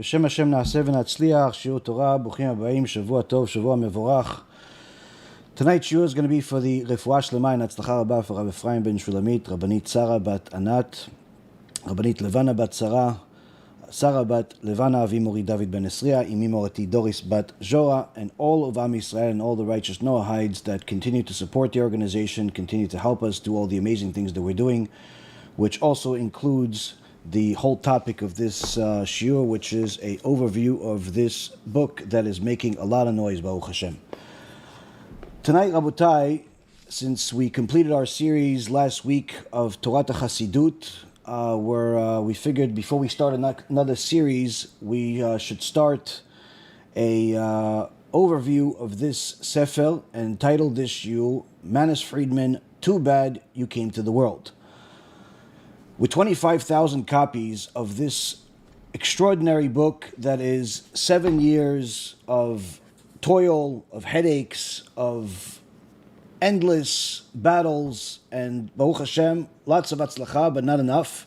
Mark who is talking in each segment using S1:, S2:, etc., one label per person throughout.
S1: בשם השם נעשה ונצליח, שיעור תורה, ברוכים הבאים, שבוע טוב, שבוע מבורך. Tonight's shiur is going to be for the רפואה שלמה and הצלחה רבה for Rabbi Ephraim ben Shulamit, רבנית שרה בת ענת, רבנית לבנה בת שרה, שרה בת לבנה, אבי מורי דוד בן עשריה, אמי מורתי דוריס בת ז'ורה, and all of Am Yisrael and all the righteous Noahides that continue to support the organization, continue to help us do all the amazing things that we're doing, which also includes the whole topic of this shiur, which is an overview of this book that is making a lot of noise, Baruch Hashem. Tonight, Rabotai, since we completed our series last week of Torah Chasidut, where we figured before we start another series, we should start a overview of this Sefer and title this shiur, Manis Friedman, Too Bad You Came to the World. With 25,000 copies of this extraordinary book that is 7 years of toil, of headaches, of endless battles, and Baruch Hashem, lots of atzlacha, but not enough.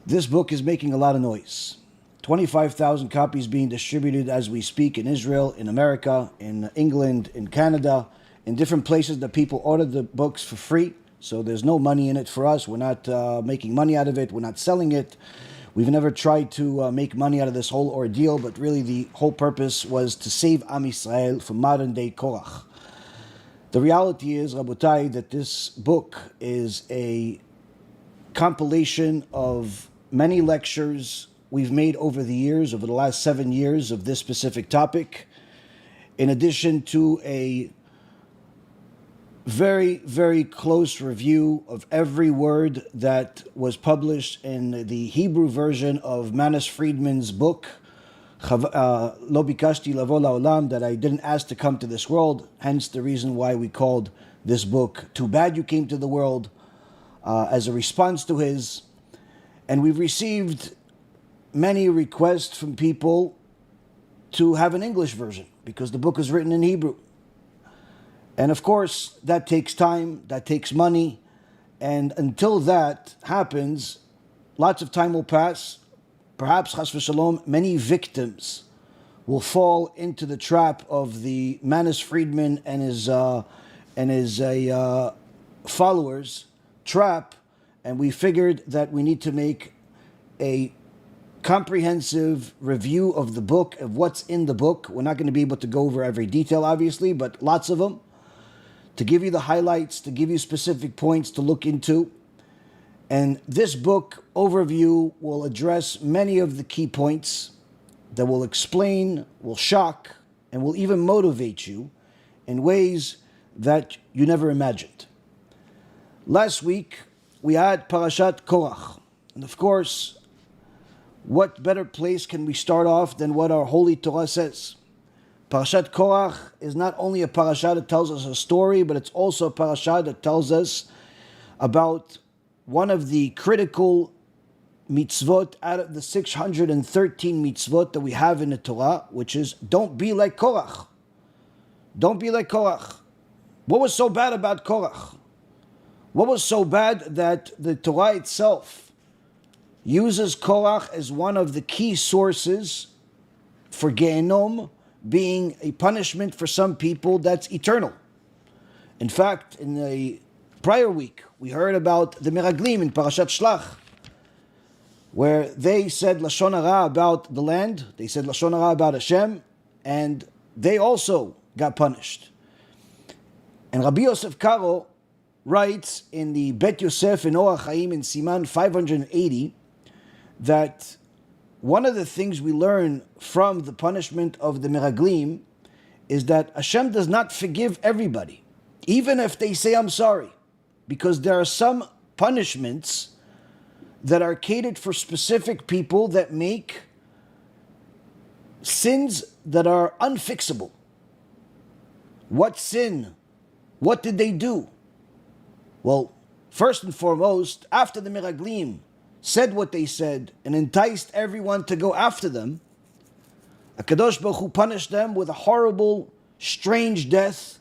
S1: This book is making a lot of noise. 25,000 copies being distributed as we speak in Israel, in America, in England, in Canada, in different places that people order the books for free. So there's no money in it for us. We're not making money out of it. We're not selling it. We've never tried to make money out of this whole ordeal, but really the whole purpose was to save Am Yisrael from modern day Korah. The reality is, Rabotai, that this book is a compilation of many lectures we've made over the years, over the last 7 years of this specific topic, in addition to a very, very close review of every word that was published in the Hebrew version of Manis Friedman's book, Lo Bikashti Lavo LaOlam, that I didn't ask to come to this world, hence the reason why we called this book Too Bad You Came to the World, as a response to his. And we've received many requests from people to have an English version, because the book is written in Hebrew. And of course, that takes time, that takes money, and until that happens, lots of time will pass. Perhaps, chas v'shalom, many victims will fall into the trap of the Manis Friedman and his followers' trap, and we figured that we need to make a comprehensive review of the book, of what's in the book. We're not going to be able to go over every detail, obviously, but lots of them, to give you the highlights, to give you specific points to look into. And this book overview will address many of the key points that will explain, will shock, and will even motivate you in ways that you never imagined. Last week, we had Parashat Korah. And of course, what better place can we start off than what our Holy Torah says? Parashat Korah is not only a parasha that tells us a story, but it's also a parasha that tells us about one of the critical mitzvot out of the 613 mitzvot that we have in the Torah, which is don't be like Korah. Don't be like Korah. What was so bad about Korah? What was so bad that the Torah itself uses Korah as one of the key sources for Gehenom, being a punishment for some people that's eternal? In fact, in the prior week, we heard about the Meraglim in Parashat Shlach, where they said Lashon Hara about the land, they said Lashon Hara about Hashem, and they also got punished. And Rabbi Yosef Karo writes in the Bet Yosef in Orach Chaim in Siman 580 that one of the things we learn from the punishment of the Meraglim is that Hashem does not forgive everybody, even if they say, I'm sorry, because there are some punishments that are catered for specific people that make sins that are unfixable. What sin? What did they do? Well, first and foremost, after the Meraglim said what they said and enticed everyone to go after them, HaKadosh Baruch Hu punished them with a horrible, strange death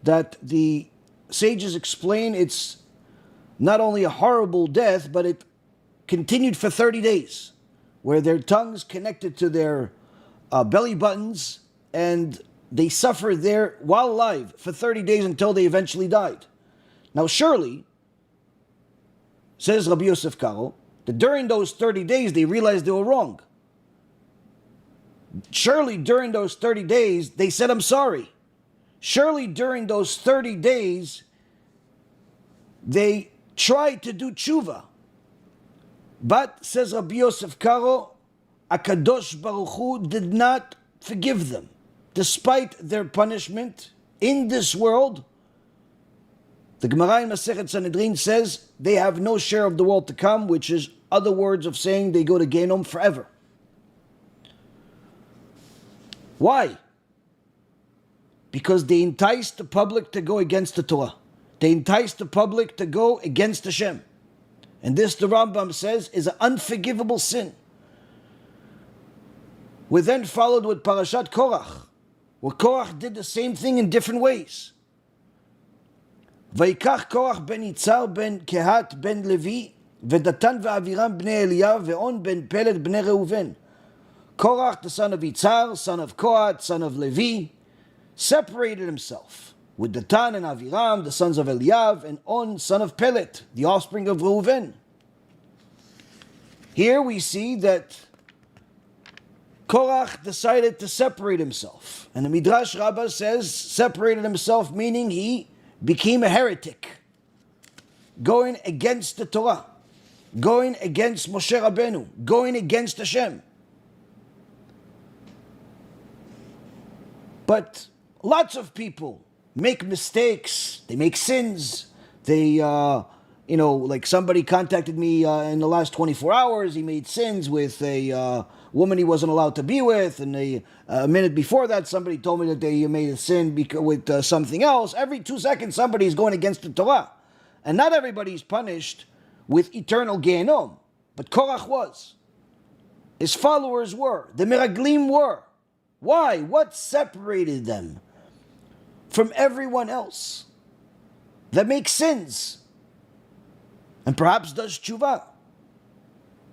S1: that the sages explain it's not only a horrible death, but it continued for 30 days. where their tongues connected to their belly buttons, and they suffered there while alive for 30 days until they eventually died. Now surely, says Rabbi Yosef Karo, that during those 30 days they realized they were wrong. Surely during those 30 days they said, I'm sorry. Surely during those 30 days they tried to do tshuva. But, says Rabbi Yosef Karo, HaKadosh Baruch Hu did not forgive them. Despite their punishment in this world, the Gemara in Masechet Sanhedrin says they have no share of the world to come, which is other words of saying they go to Gehenom forever. Why? Because they enticed the public to go against the Torah. They enticed the public to go against Hashem. And this, the Rambam says, is an unforgivable sin. We then followed with Parashat Korah, where Korah did the same thing in different ways. Vayikach Korach ben Yitzhar ben Kehat ben Levi Vedatan ve'Aviram bnei Eliyav ve'on ben Peled bnei Reuven. Korach, the son of Yitzhar, son of Kohat, son of Levi, separated himself with Datan and Aviram, the sons of Eliyav, and On, son of Pelet, the offspring of Reuven. Here we see that Korach decided to separate himself. And the Midrash Rabbah says separated himself, meaning he became a heretic, going against the Torah, going against Moshe Rabbeinu, going against Hashem. But lots of people make mistakes, they make sins, they, like somebody contacted me in the last 24 hours, he made sins with a woman he wasn't allowed to be with, and a minute before that somebody told me that they made a sin with something else. Every 2 seconds somebody's going against the Torah. And not everybody's punished with eternal Gehenom, but Korach was. His followers were, the Meraglim were. Why? What separated them from everyone else that makes sins and perhaps does tshuva?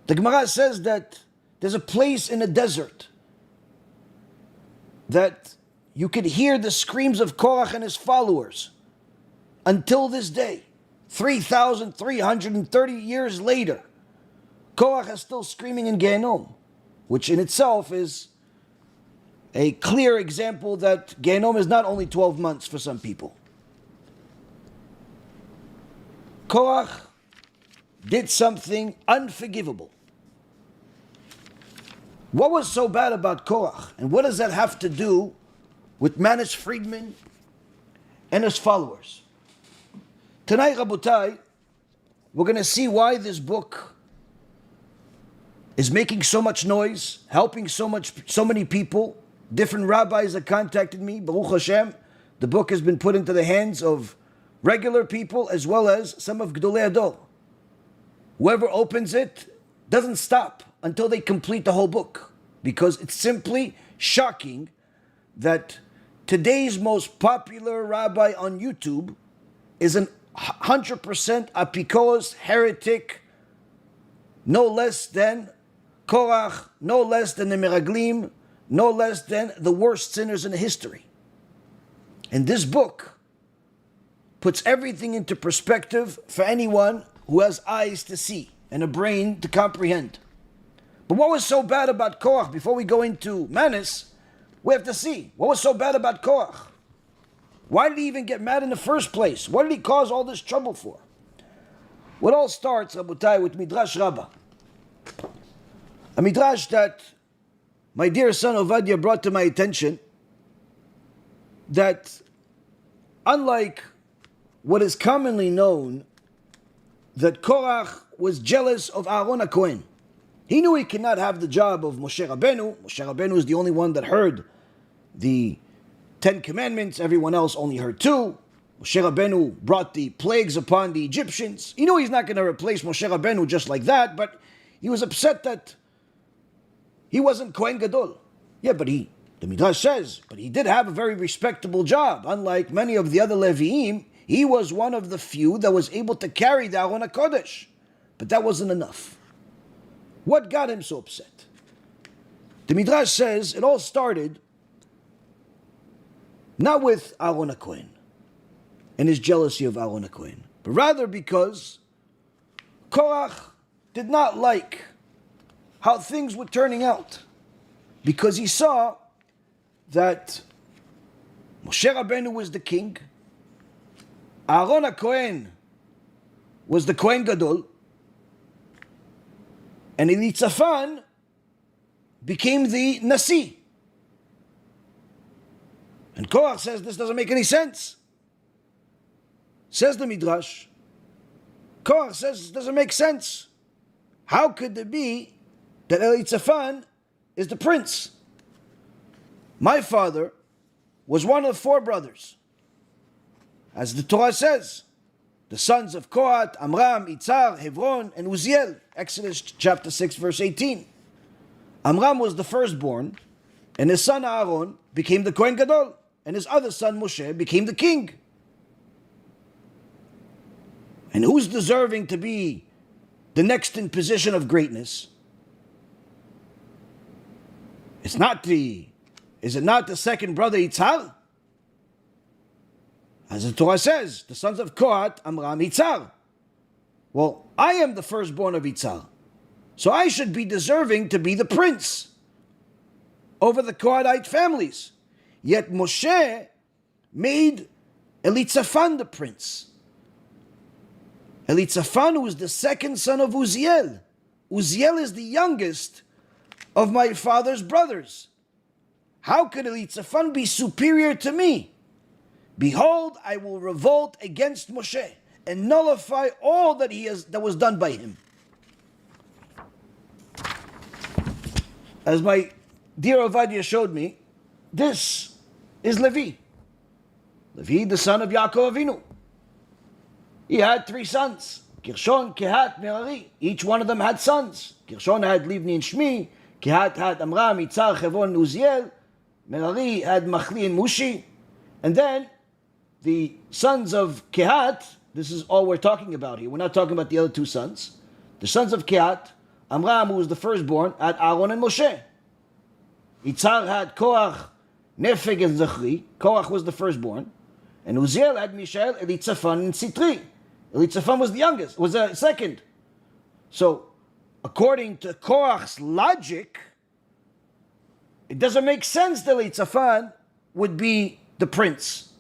S1: The Gemara says that there's a place in the desert that you could hear the screams of Korach and his followers until this day. 3,330 years later, Korach is still screaming in Gehenom, which in itself is a clear example that Gehenom is not only 12 months for some people. Korach did something unforgivable. What was so bad about Korach? And what does that have to do with Manis Friedman and his followers? Tonight, Rabotai, we're going to see why this book is making so much noise, helping so many people. Different rabbis that contacted me, Baruch Hashem. The book has been put into the hands of regular people as well as some of Gdolei Ador. Whoever opens it doesn't stop until they complete the whole book, because it's simply shocking that today's most popular rabbi on YouTube is an 100% apikos heretic, no less than Korach, no less than the Meraglim, no less than the worst sinners in history. And this book puts everything into perspective for anyone who has eyes to see and a brain to comprehend. But what was so bad about Korach? Before we go into Manis, we have to see what was so bad about Korach. Why did he even get mad in the first place? What did he cause all this trouble for? Well, it all starts, Rabotai, with Midrash Rabbah. A Midrash that my dear son Ovadia brought to my attention, that unlike what is commonly known, that Korach was jealous of Aaron HaKohen. He knew he could not have the job of Moshe Rabbeinu. Moshe Rabbeinu is the only one that heard the 10 commandments. Everyone else only heard 2. Moshe Rabbeinu brought the plagues upon the Egyptians. He knew he's not going to replace Moshe Rabbeinu just like that, but he was upset that he wasn't Kohen Gadol. Yeah, but the Midrash says, but he did have a very respectable job. Unlike many of the other Leviim, he was one of the few that was able to carry the Aron HaKodesh. But that wasn't enough. What got him so upset? The Midrash says it all started not with Aaron HaKohen and his jealousy of Aaron HaKohen, but rather because Korah did not like how things were turning out, because he saw that Moshe Rabbeinu was the king, Aaron HaKohen was the Kohen Gadol, and Elitzaphan became the Nasi. And Korah says this doesn't make any sense. Says the Midrash, Korah says this doesn't make sense. How could it be that Elitzaphan is the prince? My father was one of 4 brothers. As the Torah says, the sons of Kohat, Amram, Itzar, Hebron, and Uziel. Exodus chapter 6, verse 18. Amram was the firstborn, and his son Aaron became the Kohen Gadol, and his other son Moshe became the king. And who's deserving to be the next in position of greatness? Is it not the second brother Itzar? As the Torah says, the sons of Kohat, Amram, Itzar. Well, I am the firstborn of Itzar, so I should be deserving to be the prince over the Kohathite families. Yet Moshe made Elitzaphan the prince. Elitzaphan was the second son of Uziel. Uziel is the youngest of my father's brothers. How could Elitzaphan be superior to me? Behold, I will revolt against Moshe and nullify all that was done by him. As my dear Ovadia showed me, this is Levi. Levi, the son of Yaakov Avinu. He had 3 sons, Gershon, Kehat, Merari. Each one of them had sons. Gershon had Livni and Shmi, Kehat had Amram, Itzar, Hebron, and Uziel. Merari had Machli and Mushi. And then the sons of Kehat, this is all we're talking about here. We're not talking about the other 2 sons. The sons of Kehat, Amram, who was the firstborn, had Aaron and Moshe. Itzar had Korach, Nefeg, and Zachri. Korach was the firstborn. And Uziel had Mishael, Elitzaphan, and Sitri. Elitzaphan was the youngest, was the second. So, according to Korach's logic, it doesn't make sense that Elitzaphan would be the prince.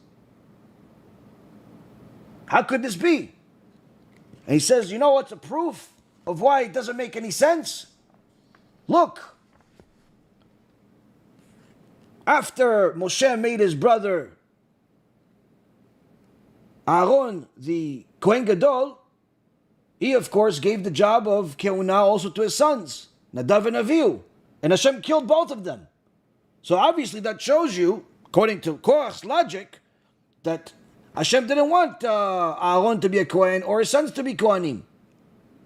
S1: How could this be? And he says, you know what's a proof of why it doesn't make any sense? Look, after Moshe made his brother Aaron the Kohen Gadol, he of course gave the job of Kehuna also to his sons, Nadav and Avihu, and Hashem killed both of them. So obviously that shows you, according to Korach's logic, that Hashem didn't want Aaron to be a Kohen or his sons to be Kohanim.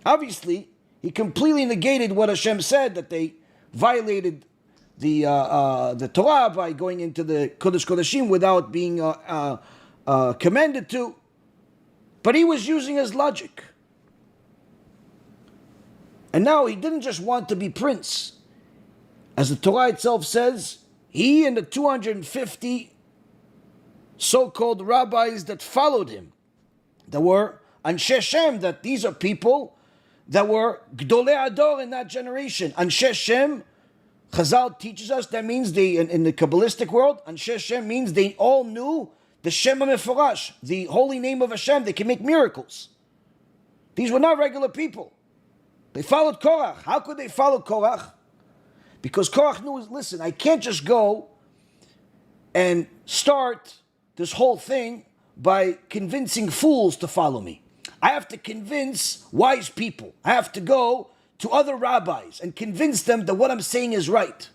S1: Obviously, he completely negated what Hashem said, that they violated the Torah by going into the Kodesh Kodeshim without being commanded to. But he was using his logic. And now he didn't just want to be prince. As the Torah itself says, he and the 250 so-called rabbis that followed him, that were Anshe Shem, that these are people that were Gdolei Ador in that generation. Anshe Shem, Chazal teaches us, that means they, in the Kabbalistic world, Anshe Shem means they all knew the Shem HaMeforash, the holy name of Hashem. They can make miracles. These were not regular people. They followed Korach. How could they follow Korach? Because Korach knew, listen, I can't just go and start this whole thing by convincing fools to follow me. I have to convince wise people. I have to go to other rabbis and convince them that what I'm saying is right.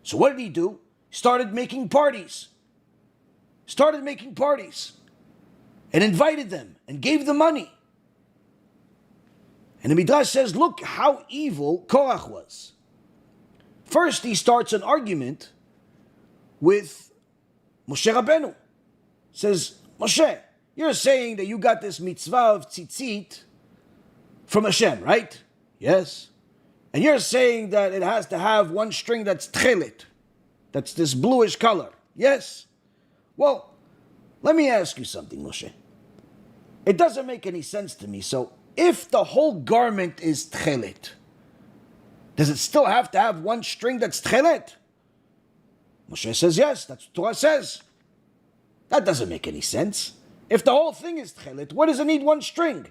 S1: So what did he do? He started making parties. And invited them and gave them money. And the Midrash says, look how evil Korach was. First, he starts an argument with Moshe Rabbeinu. Says, Moshe, you're saying that you got this mitzvah of tzitzit from Hashem, right? Yes. And you're saying that it has to have one string that's tchelet, that's this bluish color. Yes? Well, let me ask you something, Moshe. It doesn't make any sense to me. So, if the whole garment is tchelet, does it still have to have one string that's tchelet? Moshe says yes, that's what Torah says. That doesn't make any sense. If the whole thing is tchelet, what does it need one string?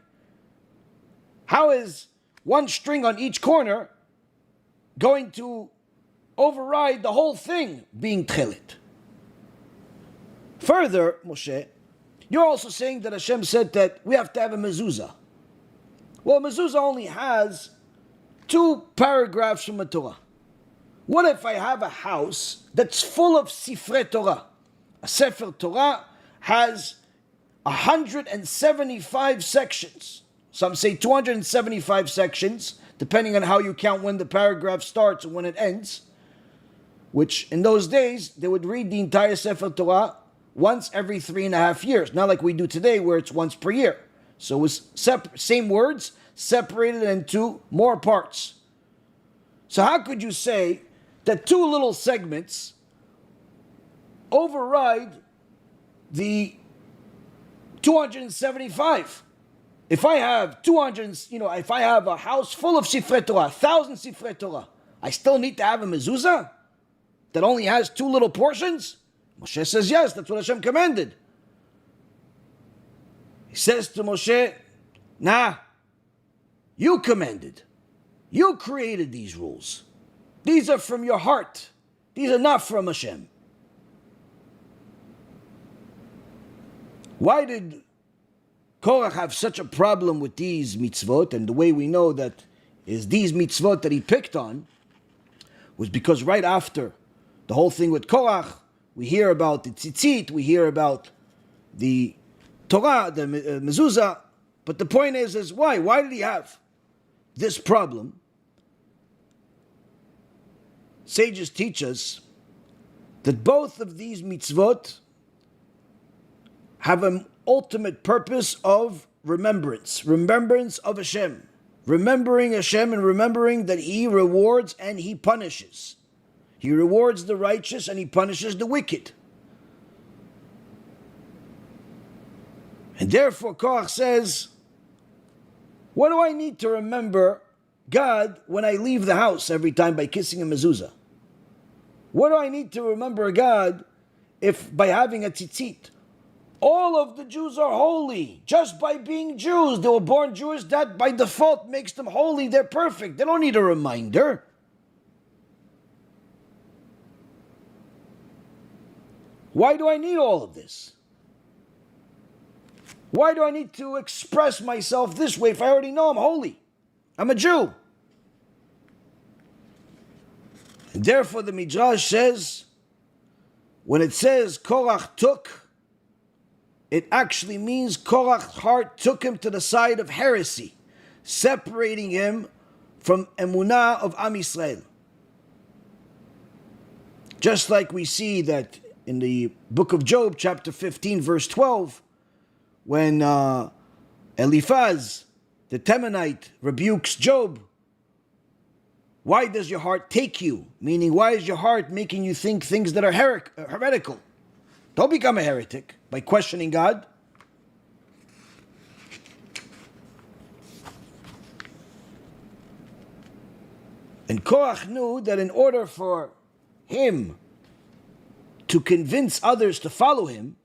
S1: How is one string on each corner going to override the whole thing being tchelet? Further, Moshe, you're also saying that Hashem said that we have to have a mezuzah. Well, a mezuzah only has 2 paragraphs from the Torah. What if I have a house that's full of Sifrei Torah? A Sefer Torah has 175 sections. Some say 275 sections, depending on how you count when the paragraph starts and when it ends. Which, in those days, they would read the entire Sefer Torah once every 3.5 years. Not like we do today, where it's once per year. So it was same words, separated into more parts. So how could you say that 2 little segments override the 275? If I have 200, if I have a house full of Sifrei Torah, 1,000 Sifrei Torah, I still need to have a mezuzah that only has 2 little portions? Moshe says yes, that's what Hashem commanded. He says to Moshe, nah, you commanded. You created these rules. These are from your heart. These are not from Hashem. Why did Korah have such a problem with these mitzvot? And the way we know that is these mitzvot that he picked on was because right after the whole thing with Korah, we hear about the tzitzit, we hear about the Torah, the mezuzah. But the point is why? Why did he have this problem? Sages teach us that both of these mitzvot have an ultimate purpose of remembrance of Hashem, remembering Hashem and remembering that He rewards and He punishes. He rewards the righteous and He punishes the wicked. And therefore Korah says, what do I need to remember God when I leave the house every time by kissing a mezuzah? What do I need to remember God if by having a tzitzit? All of the Jews are holy just by being Jews. They were born Jewish. That by default makes them holy. They're perfect. They don't need a reminder. Why do I need all of this? Why do I need to express myself this way if I already know I'm holy? I'm a Jew. And therefore the Midrash says, when it says Korah took, it actually means Korach's heart took him to the side of heresy, separating him from emunah of Am Yisrael. Just like we see that in the book of Job, chapter 15, verse 12, when Eliphaz, the Temanite, rebukes Job, why does your heart take you? Meaning, why is your heart making you think things that are heretical? Don't become a heretic by questioning God. And Korach knew that in order for him to convince others to follow him,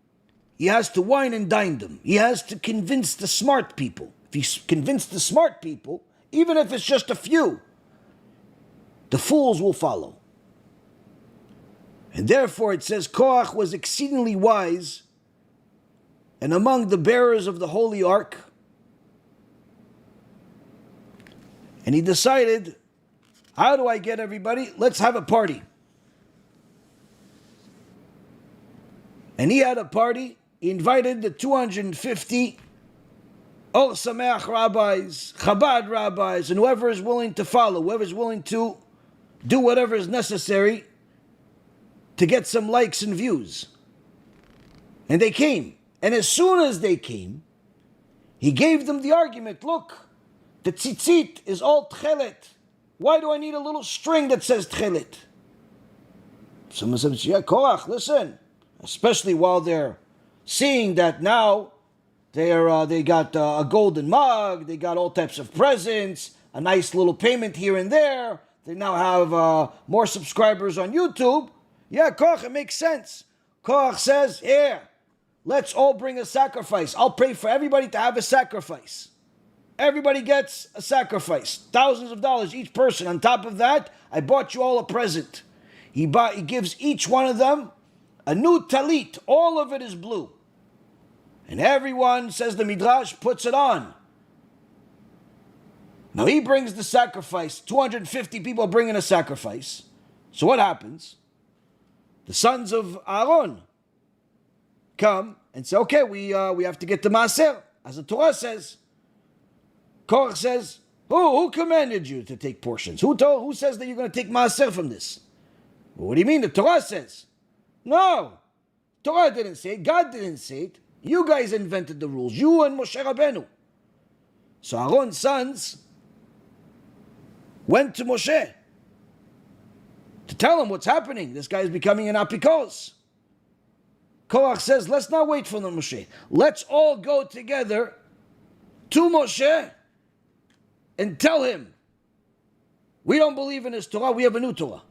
S1: he has to wine and dine them. He has to convince the smart people. If he convinced the smart people, even if it's just a few, the fools will follow. And therefore it says Korach was exceedingly wise and among the bearers of the Holy Ark. And he decided, how do I get everybody? Let's have a party. And he had a party. He invited the 250 Or Sameach rabbis, Chabad rabbis, and whoever is willing to follow, whoever is willing to do whatever is necessary to get some likes and views. And they came. And as soon as they came, he gave them the argument, look, the tzitzit is all tchelet. Why do I need a little string that says Tchelet? Someone says, yeah, Korach, listen. Especially while they're seeing that now they got a golden mug, they got all types of presents, a nice little payment here and there. They now have more subscribers on YouTube. Yeah, Korach, it makes sense. Korach says, here, let's all bring a sacrifice. I'll pay for everybody to have a sacrifice. Everybody gets a sacrifice. Thousands of dollars each person. On top of that, I bought you all a present. He gives each one of them a new talit. All of it is blue. And everyone, says the Midrash, puts it on. Now he brings the sacrifice. 250 people bring in a sacrifice. So what happens? The sons of Aaron come and say, okay, we have to get the maaser. As the Torah says. Korach says, who commanded you to take portions? Who says that you're going to take maaser from this? Well, what do you mean? The Torah says. No. Torah didn't say it. God didn't say it. You guys invented the rules. You and Moshe Rabbeinu. So Aaron's sons went to Moshe to tell him what's happening. This guy is becoming an apikos. Korach says, let's not wait for the Moshe. Let's all go together to Moshe and tell him, we don't believe in his Torah, we have a new Torah.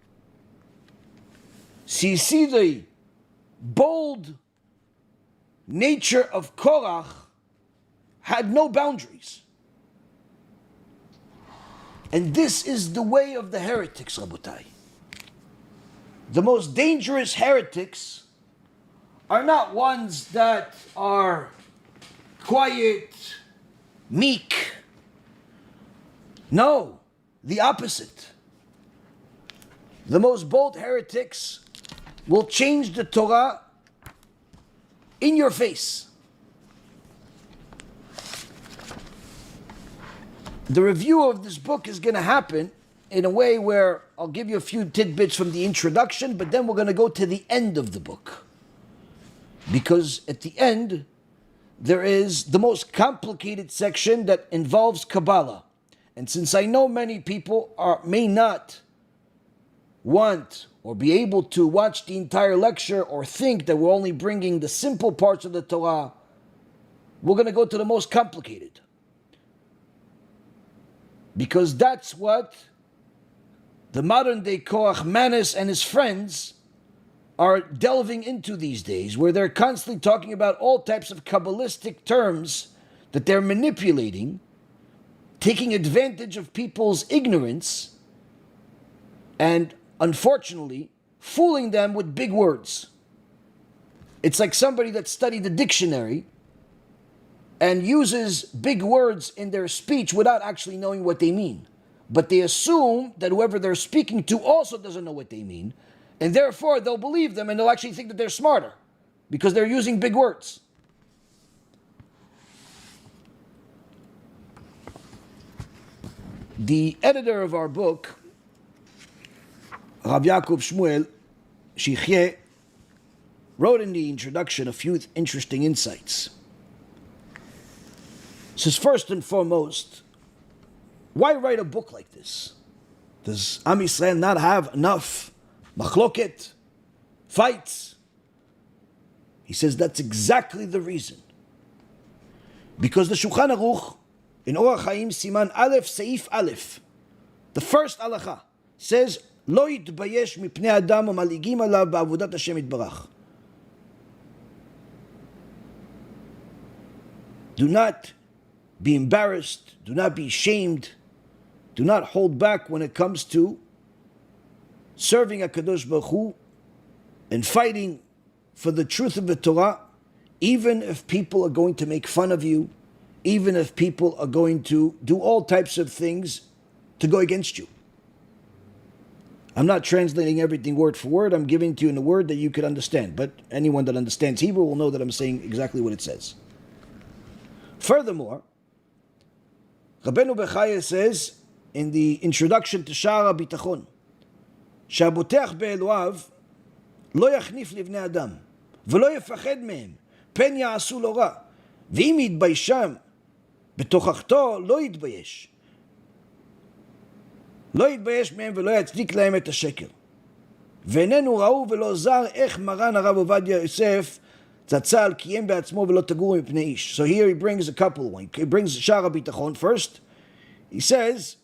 S1: So you see the bold nature of Korach had no boundaries. And this is the way of the heretics, Rabotai. The most dangerous heretics are not ones that are quiet, meek. No, the opposite. The most bold heretics will change the Torah in your face. The review of this book is going to happen in a way where I'll give you a few tidbits from the introduction, but then we're going to go to the end of the book. Because at the end, there is the most complicated section that involves Kabbalah. And since I know many people may not want or be able to watch the entire lecture or think that we're only bringing the simple parts of the Torah, we're going to go to the most complicated. Because that's what the modern day Korach Manis and his friends are delving into these days, where they're constantly talking about all types of Kabbalistic terms that they're manipulating, taking advantage of people's ignorance, and unfortunately, fooling them with big words. It's like somebody that studied the dictionary and uses big words in their speech without actually knowing what they mean. But they assume that whoever they're speaking to also doesn't know what they mean, and therefore they'll believe them and they'll actually think that they're smarter because they're using big words. The editor of our book, Rav Yaakov Shmuel Shichyeh, wrote in the introduction a few interesting insights. He says, first and foremost, why write a book like this? Does Am Yisrael not have enough machloket, fights? He says that's exactly the reason. Because the Shulchan Aruch, in Orach Chaim Siman Aleph Seif Aleph, the first halacha says, Lo yitbayesh mipnei adam umaligim alav ba'avodat Hashem yitbarach. Do not be embarrassed, do not be ashamed, do not hold back when it comes to serving HaKadosh Baruch Hu and fighting for the truth of the Torah, even if people are going to make fun of you, even if people are going to do all types of things to go against you. I'm not translating everything word for word, I'm giving to you in a word that you could understand, but anyone that understands Hebrew will know that I'm saying exactly what it says. Furthermore, Rabbeinu Bechaya says in the introduction to Sha'ar HaBitachon, שהבוטח באלוהיו לא יחניף לבני אדם ולא יפחד מהם פן יעשו לו רע ואם יתביישם בתוכחתו לא יתבייש. לא יתבייש מהם ולא יצדיק להם את השקר. ואיננו ראו ולא זר איך מרן הרב עובדיה יוסף זצ"ל קיים בעצמו ולא תגורו מפני איש. So here he brings a couple. He brings שער הביטחון first. He says,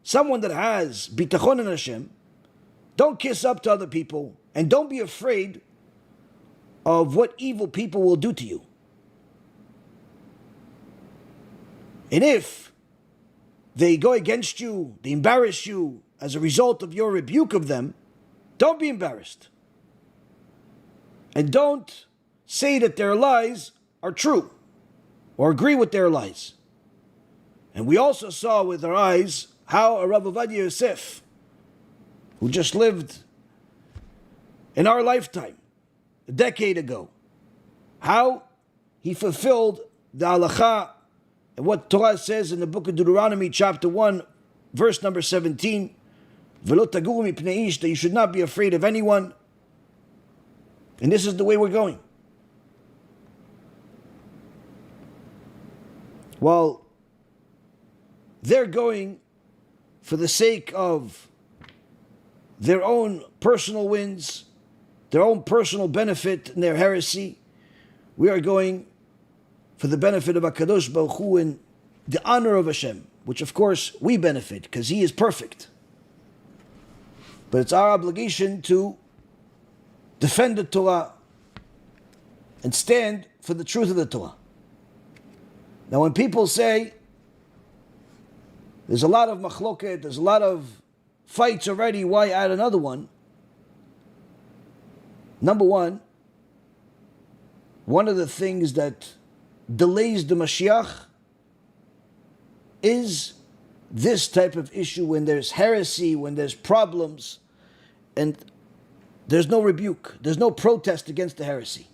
S1: someone that has ביטחון in Hashem, don't kiss up to other people and don't be afraid of what evil people will do to you. And if they go against you, they embarrass you as a result of your rebuke of them, don't be embarrassed. And don't say that their lies are true or agree with their lies. And we also saw with our eyes how a Rav Ovadia Yosef, who just lived in our lifetime, a decade ago, how he fulfilled the halacha and what Torah says in the book of Deuteronomy chapter 1 verse number 17, V'lo taguru mipnei ish, that you should not be afraid of anyone. And this is the way we're going. Well, they're going for the sake of their own personal wins, their own personal benefit in their heresy. We are going for the benefit of HaKadosh Baruch Hu and the honor of Hashem, which of course we benefit because He is perfect. But it's our obligation to defend the Torah and stand for the truth of the Torah. Now when people say there's a lot of machloket, there's a lot of fights already, why add another one? Number one of the things that delays the Mashiach is this type of issue when there's heresy, when there's problems, and there's no rebuke, there's no protest against the heresy.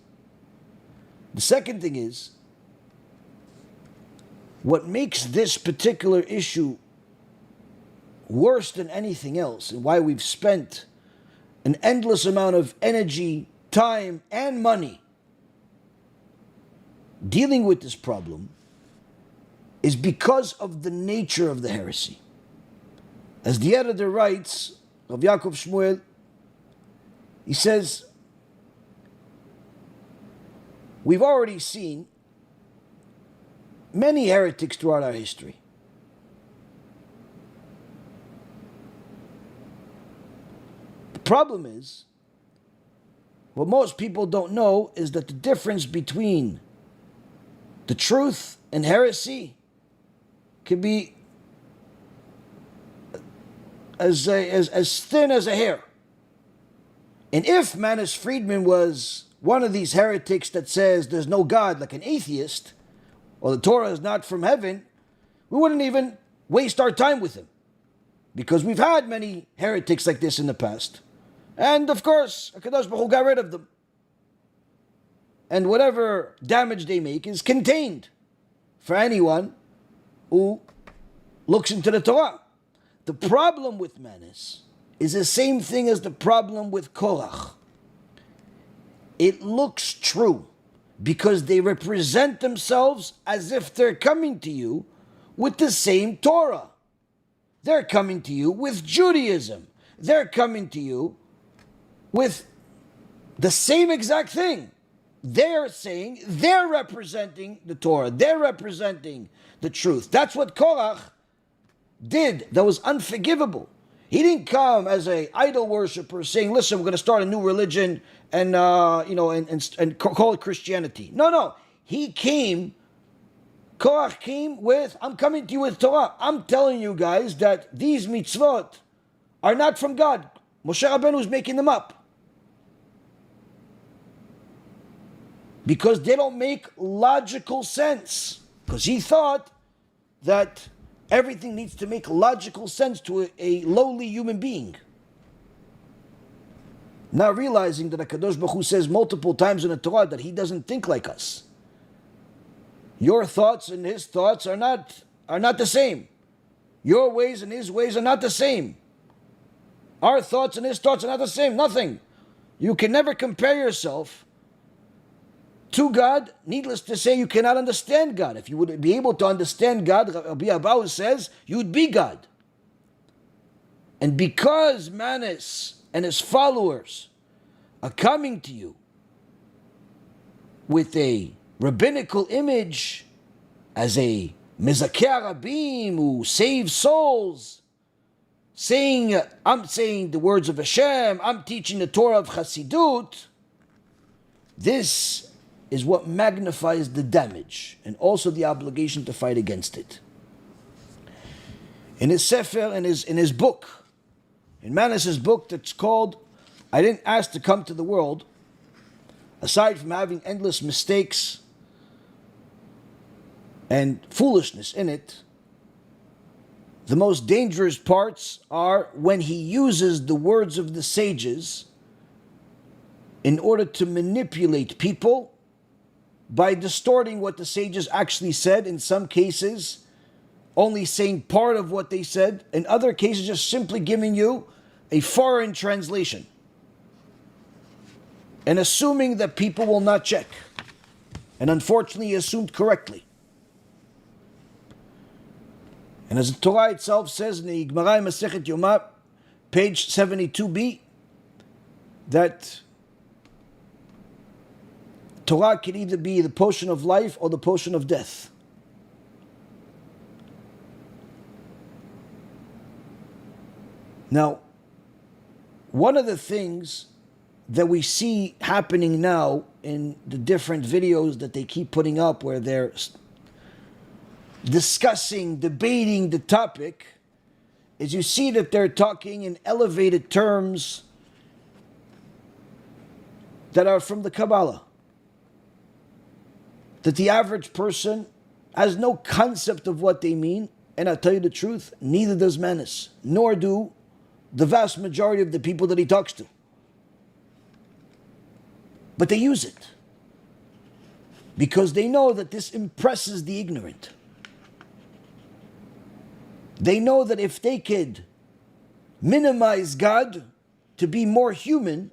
S1: The second thing is, what makes this particular issue worse than anything else, and why we've spent an endless amount of energy, time, and money dealing with this problem, is because of the nature of the heresy. As the editor writes, Rav Yaakov Shmuel, he says, we've already seen many heretics throughout our history. The problem is, what most people don't know is that the difference between the truth and heresy can be as thin as a hair. And if Manis Friedman was one of these heretics that says there's no God, like an atheist, or the Torah is not from heaven, we wouldn't even waste our time with him. Because we've had many heretics like this in the past. And of course, HaKadosh Baruch Hu got rid of them. And whatever damage they make is contained for anyone who looks into the Torah. The problem with Manis is the same thing as the problem with Korah. It looks true because they represent themselves as if they're coming to you with the same Torah. They're coming to you with Judaism. They're coming to you with the same exact thing. They're saying, they're representing the Torah. They're representing the truth. That's what Korah did. That was unforgivable. He didn't come as an idol worshiper saying, listen, we're going to start a new religion and call it Christianity. No. He came, Korah came with, I'm coming to you with Torah. I'm telling you guys that these mitzvot are not from God. Moshe Rabbeinu is making them up. Because they don't make logical sense. Because he thought that everything needs to make logical sense to a lowly human being. Now realizing that HaKadosh Baruch Hu says multiple times in the Torah that He doesn't think like us. Your thoughts and His thoughts are not the same. Your ways and His ways are not the same. Our thoughts and His thoughts are not the same. Nothing. You can never compare yourself to God. Needless to say, you cannot understand God. If you would be able to understand God, Rabbi Abahu says, you would be God. And because Manis and his followers are coming to you with a rabbinical image as a Mezakeh Rabim who saves souls, saying, I'm saying the words of Hashem, I'm teaching the Torah of Chassidut, this is what magnifies the damage and also the obligation to fight against it. In his Sefer, in his book, in Manis's book that's called I Didn't Ask to Come to the World, aside from having endless mistakes and foolishness in it, the most dangerous parts are when he uses the words of the sages in order to manipulate people by distorting what the sages actually said, in some cases only saying part of what they said, in other cases just simply giving you a foreign translation and assuming that people will not check. And unfortunately he assumed correctly. And as the Torah itself says in the Gemara Masechet Yomah, page 72b, that Torah can either be the potion of life or the potion of death. Now, one of the things that we see happening now in the different videos that they keep putting up where they're discussing, debating the topic, is you see that they're talking in elevated terms that are from the Kabbalah. That the average person has no concept of what they mean, and I'll tell you the truth, neither does Manis, nor do the vast majority of the people that he talks to. But they use it because they know that this impresses the ignorant. They know that if they could minimize God to be more human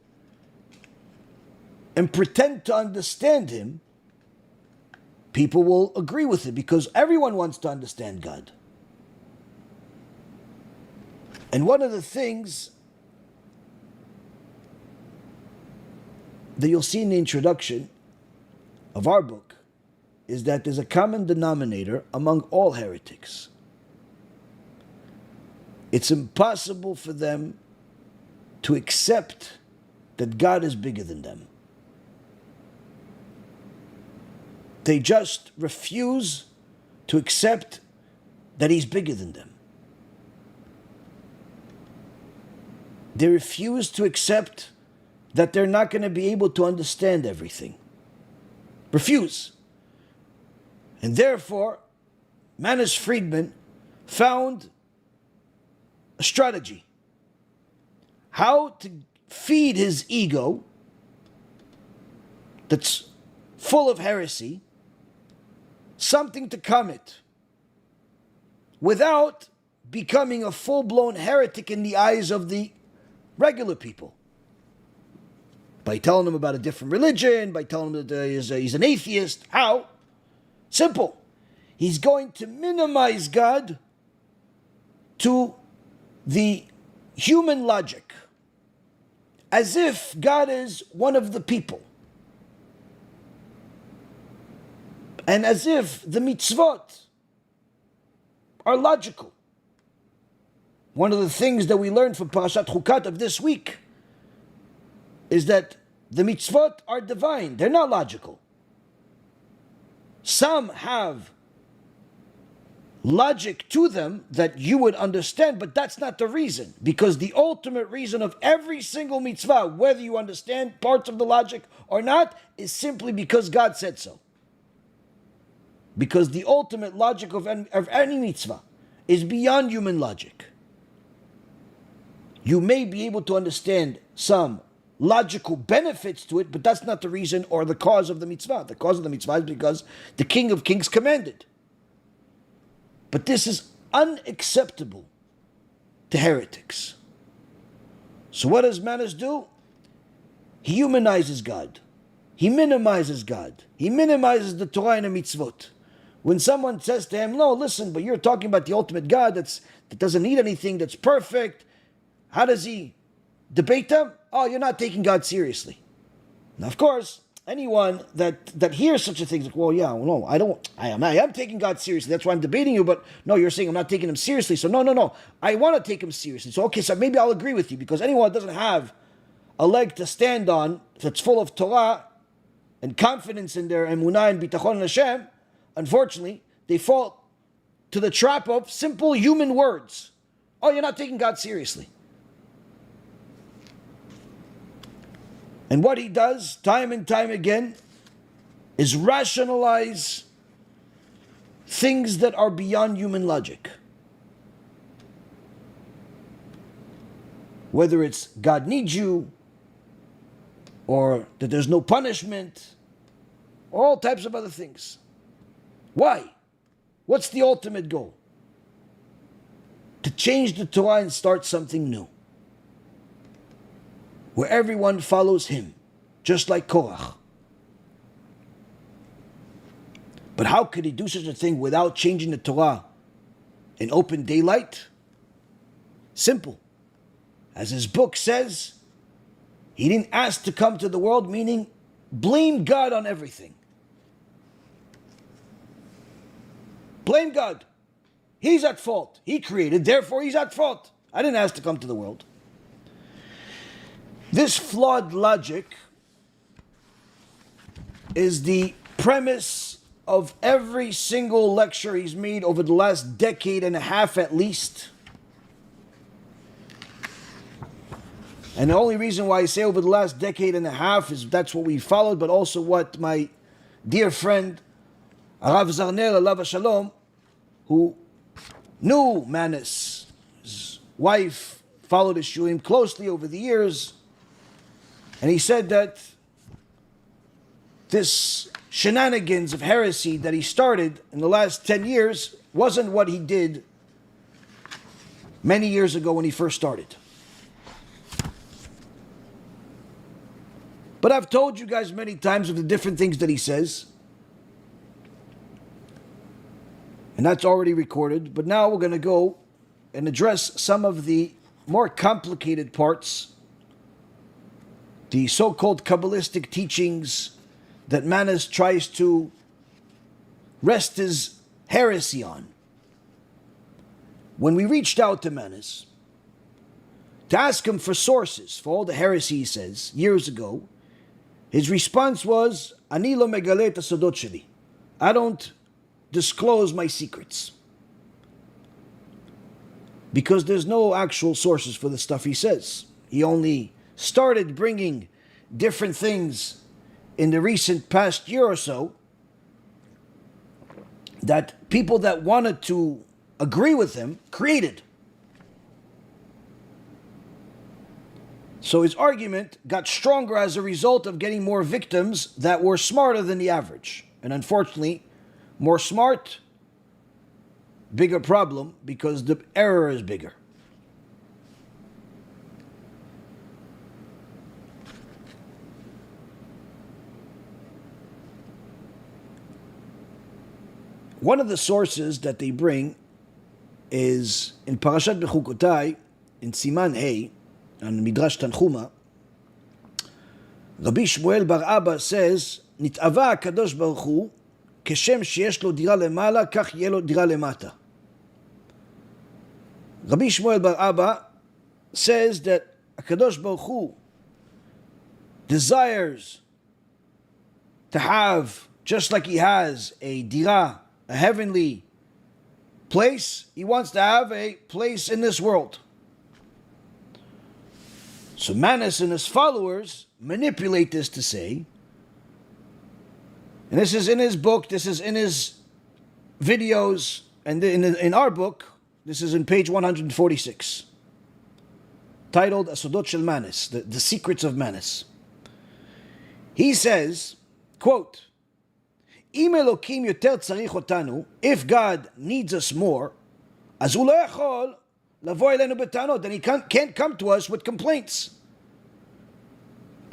S1: and pretend to understand him, people will agree with it because everyone wants to understand God. And one of the things that you'll see in the introduction of our book is that there's a common denominator among all heretics. It's impossible for them to accept that God is bigger than them. They just refuse to accept that he's bigger than them. They refuse to accept that they're not going to be able to understand everything. Refuse. And therefore, Manis Friedman found a strategy. How to feed his ego that's full of heresy something to comment without becoming a full-blown heretic in the eyes of the regular people. By telling them about a different religion, by telling them that he's an atheist. How? Simple. He's going to minimize God to the human logic, as if God is one of the people, and as if the mitzvot are logical. One of the things that we learned from Parashat Chukat of this week is that the mitzvot are divine. They're not logical. Some have logic to them that you would understand, but that's not the reason. Because the ultimate reason of every single mitzvah, whether you understand parts of the logic or not, is simply because God said so. Because the ultimate logic of any mitzvah is beyond human logic. You may be able to understand some logical benefits to it, but that's not the reason or the cause of the mitzvah. The cause of the mitzvah is because the King of Kings commanded. But this is unacceptable to heretics. So what does Manis do? He humanizes God. He minimizes God. He minimizes the Torah and the mitzvot. When someone says to him, no, listen, but you're talking about the ultimate God that doesn't need anything, that's perfect, How does he debate them? Oh, you're not taking God seriously. Now, of course, anyone that hears such a thing is like, well, yeah, well, no, I am taking God seriously. That's why I'm debating you, but no, you're saying I'm not taking him seriously. So no, I want to take him seriously. So okay, so maybe I'll agree with you, because anyone that doesn't have a leg to stand on that's full of Torah and confidence in their emunah and bitachon in Hashem, unfortunately, they fall to the trap of simple human words. Oh, you're not taking God seriously. And what he does time and time again is rationalize things that are beyond human logic. Whether it's God needs you, or that there's no punishment, all types of other things. Why? What's the ultimate goal? To change the Torah and start something new, where everyone follows him, just like Korah. But how could he do such a thing without changing the Torah in open daylight? Simple. As his book says, he didn't ask to come to the world, meaning blame God on everything. Blame God. He's at fault. He created, therefore he's at fault. I didn't ask to come to the world. This flawed logic is the premise of every single lecture he's made over the last decade and a half at least. And the only reason why I say over the last decade and a half is that's what we followed, but also what my dear friend Arav Zarner, alav Shalom, who knew Manis, his wife, followed his shiurim closely over the years, and he said that this shenanigans of heresy that he started in the last 10 years wasn't what he did many years ago when he first started. But I've told you guys many times of the different things that he says. And that's already recorded. But now we're going to go and address some of the more complicated parts, the so-called Kabbalistic teachings that Manis tries to rest his heresy on. When we reached out to Manis to ask him for sources for all the heresy he says years ago, his response was, Ani lo megale et hasodot sheli. I don't disclose my secrets. Because there's no actual sources for the stuff he says. He only started bringing different things in the recent past year or so that people that wanted to agree with him created. So his argument got stronger as a result of getting more victims that were smarter than the average. And unfortunately, more smart, bigger problem, because the error is bigger. One of the sources that they bring is in Parashat Bechukotai, in Siman Hey, and Midrash Tanchuma. Rabbi Shmuel bar Abba says, נתאווה הקדוש ברוך הוא, כשם שיש לו דירה למעלה, כך יהיה לו דירה למטה. Rabbi Shmuel bar Abba says that HaKadosh Baruch Hu desires to have, just like he has a dira, a heavenly place, he wants to have a place in this world. So Manis and his followers manipulate this to say, and this is in his book, this is in his videos, and in our book, this is in page 146, titled Asodot Shel Manis, the Secrets of Manis. He says, quote, Im Elokim yoter tzarich otanu, if God needs us more, אז הוא לא יכול לבוא אלינו בטענות, then he can't come to us with complaints.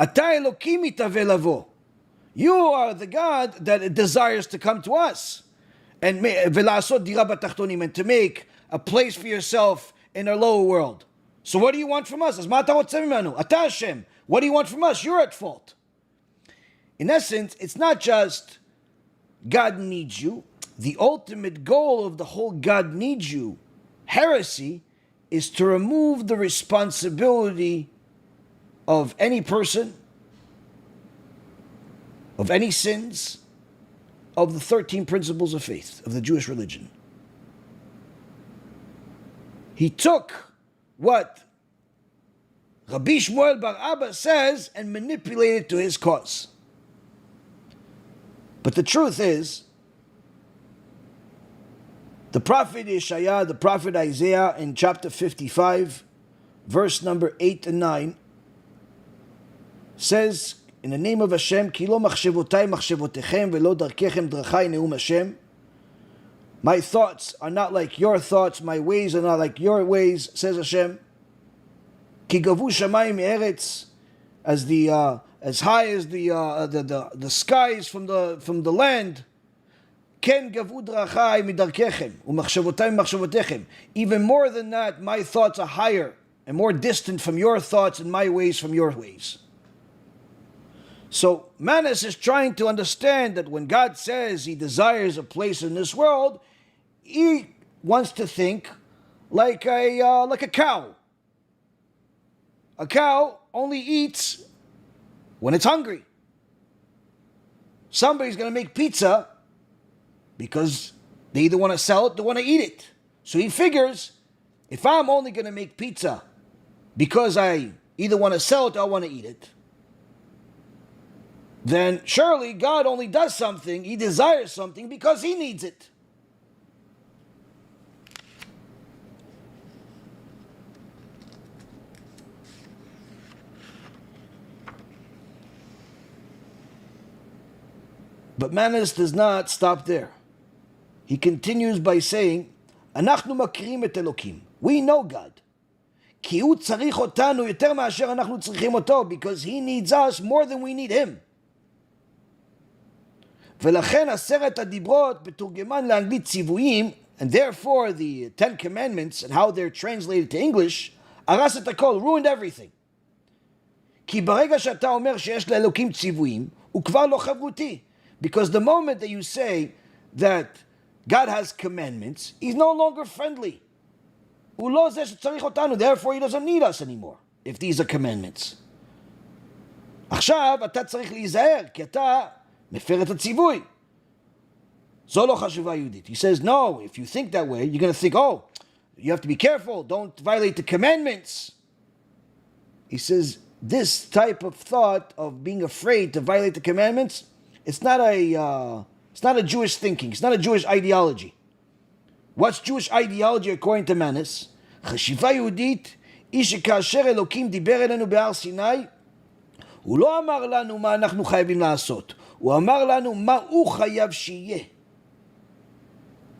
S1: אתה אלוקים מתהווה לבוא. You are the God that desires to come to us. And ולעשות דירה בתחתונים, and to make a place for yourself in our lower world. So what do you want from us? As mata rotzeh mimenu, ata Hashem. What do you want from us? You're at fault. In essence, it's not just God needs you. The ultimate goal of the whole God needs you heresy is to remove the responsibility of any person, of any sins, of the 13 principles of faith, of the Jewish religion. He took what Rabbi Shmuel Bar Abba says and manipulated it to his cause. But the truth is, the prophet Yeshaya, the prophet Isaiah in chapter 55, verse number 8 and 9, says, in the name of Hashem, Ki lo machshevotai machshevotechem velo darkechem drachai neum Hashem. My thoughts are not like your thoughts, my ways are not like your ways, says Hashem. Ki gavu shamayim eretz, as high as the skies from the land. Ken gavu drachai midarkechem umachshevotai machshavotechem. Even more than that, my thoughts are higher and more distant from your thoughts and my ways from your ways. So Manis is trying to understand that when God says He desires a place in this world, He wants to think like a cow. A cow only eats when it's hungry. Somebody's going to make pizza because they either want to sell it or they want to eat it. So he figures, if I'm only going to make pizza because I either want to sell it or I want to eat it, then surely God only does something, He desires something because He needs it. But Manis does not stop there. He continues by saying, אנחנו מכירים את אלוקים. We know God. כי הוא צריך אותנו יותר מאשר אנחנו צריכים אותו, because He needs us more than we need Him. ולכן 10 הדיברות בתורגמן לאנגלית ציוויים, and therefore the 10 commandments and how they're translated to English, הרס את הכל, ruined everything. כי ברגע שאתה אומר שיש לאלוקים ציוויים, הוא כבר לא חברותי. Because the moment that you say that God has commandments, He's no longer friendly. הוא לא זה שצריך אותנו, therefore He doesn't need us anymore, if these are commandments. עכשיו אתה צריך להיזהר, כי אתה מפר את הציווי. זו לא חשיבה יהודית. He says, no, if you think that way, you're going to think, oh, you have to be careful, don't violate the commandments. He says, this type of thought of being afraid to violate the commandments, it's not a Jewish thinking, it's not a Jewish ideology. What's Jewish ideology according to Manis? חשיבה יהודית היא שכאשר אלוקים דיבר אלינו בהר סיני, הוא לא אמר לנו מה אנחנו חייבים לעשות. הוא אמר לנו מה הוא חייב שיהיה.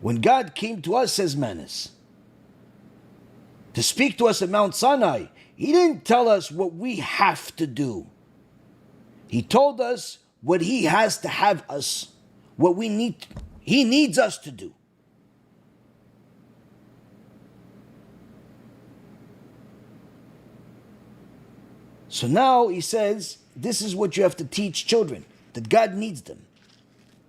S1: When God came to us, says Manis, to speak to us at Mount Sinai, He didn't tell us what we have to do. He told us what He has to have us, what we need, He needs us to do. So now He says, this is what you have to teach children, that God needs them.